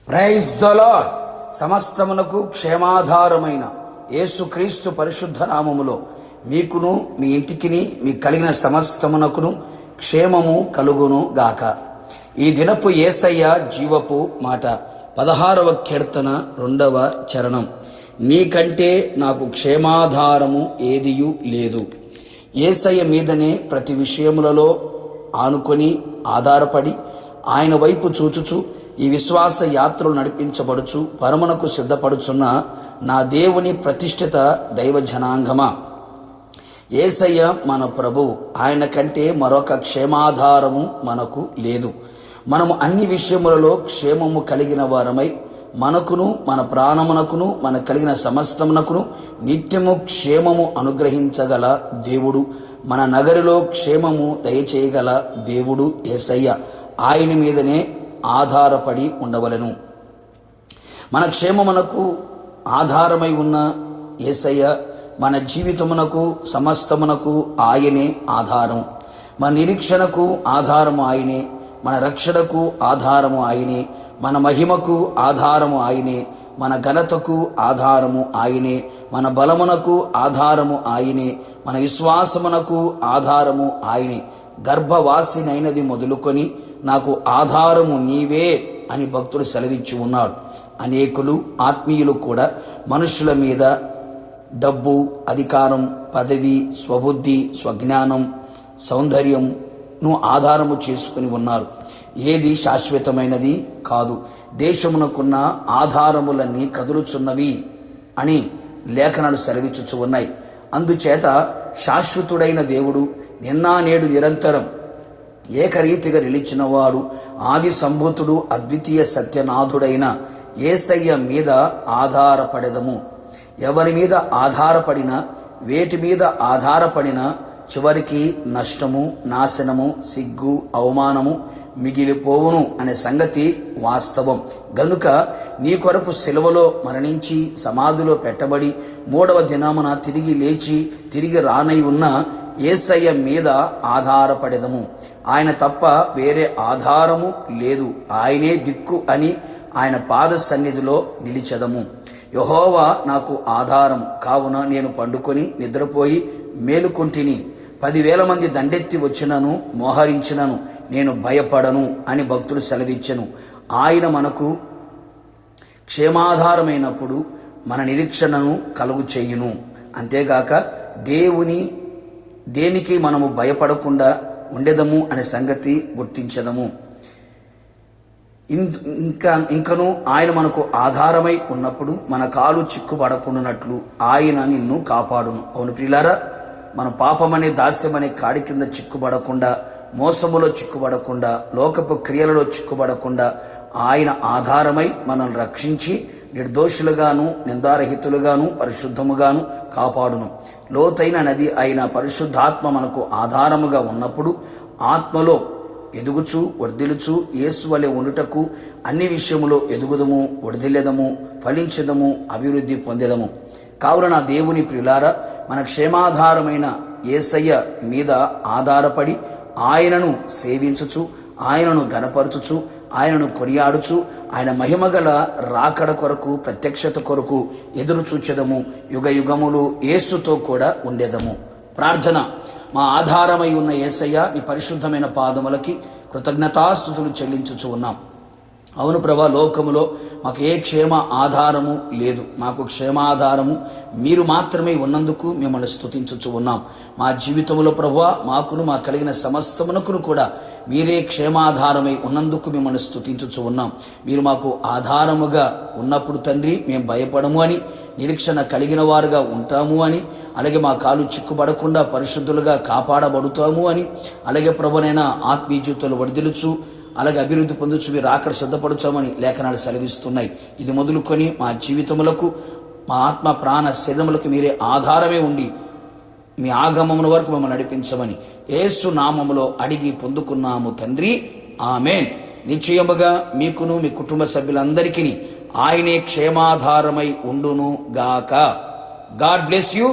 Praise the lord. సమస్తమునకు క్షేమాధారమైన యేసుక్రీస్తు పరిశుద్ధ నామములో మీకును మీ ఇంటికిని మీకు కలిగిన సమస్తమునకును క్షేమము కలుగును గాక. ఈ దినపు యేసయ్య జీవపు మాట 16వ కీర్తన 2వ చరణం. నీకంటే నాకు క్షేమాధారము ఏదియు లేదు. యేసయ్య మీదనే ప్రతి విషయములలో ఆనుకొని ఆధారపడి ఆయన వైపు చూచుచు ఈ విశ్వాస యాత్రలు నడిపించబడుచు పరమునకు సిద్ధపడుచున్న నా దేవుని ప్రతిష్ఠిత దైవ జనాంగమా, యేసయ్య మన ప్రభు. ఆయన కంటే మరొక క్షేమాధారము మనకు లేదు. మనము అన్ని విషయములలో క్షేమము కలిగిన వారమై మనకును మన ప్రాణమునకును మన కలిగిన సమస్తమునకును నిత్యము క్షేమము అనుగ్రహించగల దేవుడు, మన నగరిలో క్షేమము దయచేయగల దేవుడు యేసయ్య. ఆయన మీదనే ఆధారపడి ఉండవలెను. మన క్షేమమునకు ఆధారమై ఉన్న యేసయ్య మన జీవితమునకు సమస్తమునకు ఆయనే ఆధారం. మన నిరీక్షణకు ఆధారము ఆయనే, మన రక్షణకు ఆధారము ఆయనే, మన మహిమకు ఆధారము ఆయనే, మన ఘనతకు ఆధారము ఆయనే, మన బలమునకు ఆధారము ఆయనే, మన విశ్వాసమునకు ఆధారము ఆయనే. గర్భవాసినైనది మొదలుకొని నాకు ఆధారము నీవే అని భక్తుడు సెలవిచ్చి ఉన్నాడు. అనేకులు ఆత్మీయులు కూడా మనుషుల మీద డబ్బు, అధికారం, పదవి, స్వబుద్ధి, స్వజ్ఞానం, సౌందర్యంను ఆధారము చేసుకుని ఉన్నారు. ఏది శాశ్వతమైనది కాదు. దేశమునకున్న ఆధారములన్నీ కదులుచున్నవి అని లేఖనాలు సెలవిచ్చుచు ఉన్నాయి. అందుచేత శాశ్వతుడైన దేవుడు నిన్నా నేడు నిరంతరం ఏకరీతిగా నిలిచినవాడు, ఆది సంభూతుడు, అద్వితీయ సత్యనాథుడైన యేసయ్య మీద ఆధారపడెదము. ఎవరి మీద ఆధారపడినా, వేటి మీద ఆధారపడినా చివరికి నష్టము, నాశనము, సిగ్గు, అవమానము మిగిలిపోవును అనే సంగతి వాస్తవం. గనుక నీ కొరకు సిలువలో మరణించి సమాధిలో పెట్టబడి 3వ దినమున తిరిగి లేచి తిరిగి రానై ఉన్న యేసయ్య మీద ఆధారపడెదము. ఆయన తప్ప వేరే ఆధారము లేదు. ఆయనే దిక్కు అని ఆయన పాద సన్నిధిలో నిలిచెదము. యెహోవా నాకు ఆధారం కావున నేను పండుకొని నిద్రపోయి మేలుకొంటిని. 10,000 మంది దండెత్తి వచ్చినను మోహరించినను నేను భయపడను అని భక్తుడు సెలవిచ్చెను. ఆయన మనకు క్షేమాధారమైనప్పుడు మన నిరీక్షణను కలుగు చేయును. అంతేగాక దేనికి మనము భయపడకుండా ఉండెదము అనే సంగతి గుర్తించదము. ఇంకను ఆయన మనకు ఆధారమై ఉన్నప్పుడు మన కాలు చిక్కుపడకుండానట్లు ఆయన నిన్ను కాపాడును. అవును ప్రియులారా, మన పాపమనే దాస్యమనే కాడి కింద చిక్కుబడకుండా, మోసములో చిక్కుబడకుండా, లోకపు క్రియలలో చిక్కుబడకుండా ఆయన ఆధారమై మనల్ని రక్షించి నిర్దోషులుగాను నిందారహితులుగాను పరిశుద్ధముగాను కాపాడును. లోతైన నది అయిన పరిశుద్ధాత్మ మనకు ఆధారముగా ఉన్నప్పుడు ఆత్మలో ఎదుగుచు వర్ధిల్లుచు యేసు వలె ఉండుటకు అన్ని విషయములో ఎదుగుదము, వర్ధిల్లెదము, ఫలించెదము, అభివృద్ధి పొందెదము. కావున నా దేవుని ప్రియులారా, మన క్షేమాధారమైన యేసయ్య మీద ఆధారపడి ఆయనను సేవించుచు, ఆయనను గణపరచుచు, ఆయనను కొనియాడుచు, ఆయన మహిమగల రాకడ కొరకు, ప్రత్యక్షత కొరకు ఎదురు చూచెదము. యుగ యుగములు యేసుతో కూడా ఉండేదము. ప్రార్థన. మా ఆధారమై ఉన్న యేసయ్య, నీ పరిశుద్ధమైన పాదములకి కృతజ్ఞతాస్తుతులు చెల్లించుచు ఉన్నాం. అవును ప్రభా, లోకములో మాకు ఏ క్షేమ ఆధారము లేదు. మాకు క్షేమాధారము మీరు మాత్రమే ఉన్నందుకు మిమ్మల్ని స్తుతించుచు ఉన్నాం. మా జీవితంలో ప్రభువా, మాకును మా కలిగిన సమస్తమునకును కూడా మీరే క్షేమాధారమై ఉన్నందుకు మిమ్మల్ని స్తుతించుచు ఉన్నాం. మీరు మాకు ఆధారముగా ఉన్నప్పుడు తండ్రి మేము భయపడము అని, నిరీక్షణ కలిగిన వారుగా ఉంటాము అని, అలాగే మా కాలు చిక్కుబడకుండా పరిశుద్ధులుగా కాపాడబడుతాము అని, అలాగే ప్రభునైనా ఆత్మీయ జీవితాలు వర్ధిల్లుచు అలాగే అభివృద్ధి పొందుచు మీరు అక్కడ సిద్ధపడుచామని లేఖనాలు సెలవిస్తున్నాయి. ఇది మొదలుకొని మా జీవితములకు, మా ఆత్మ ప్రాణ శరీరములకు మీరే ఆధారమే ఉండి మీ ఆగమముల వరకు మమ్మల్ని నడిపించమని యేసు నామములో అడిగి పొందుకున్నాము తండ్రి, ఆమేన్. నిశ్చయముగా మీకును మీ కుటుంబ సభ్యులందరికీ ఆయనే క్షేమాధారమై ఉండును గాక. God bless you.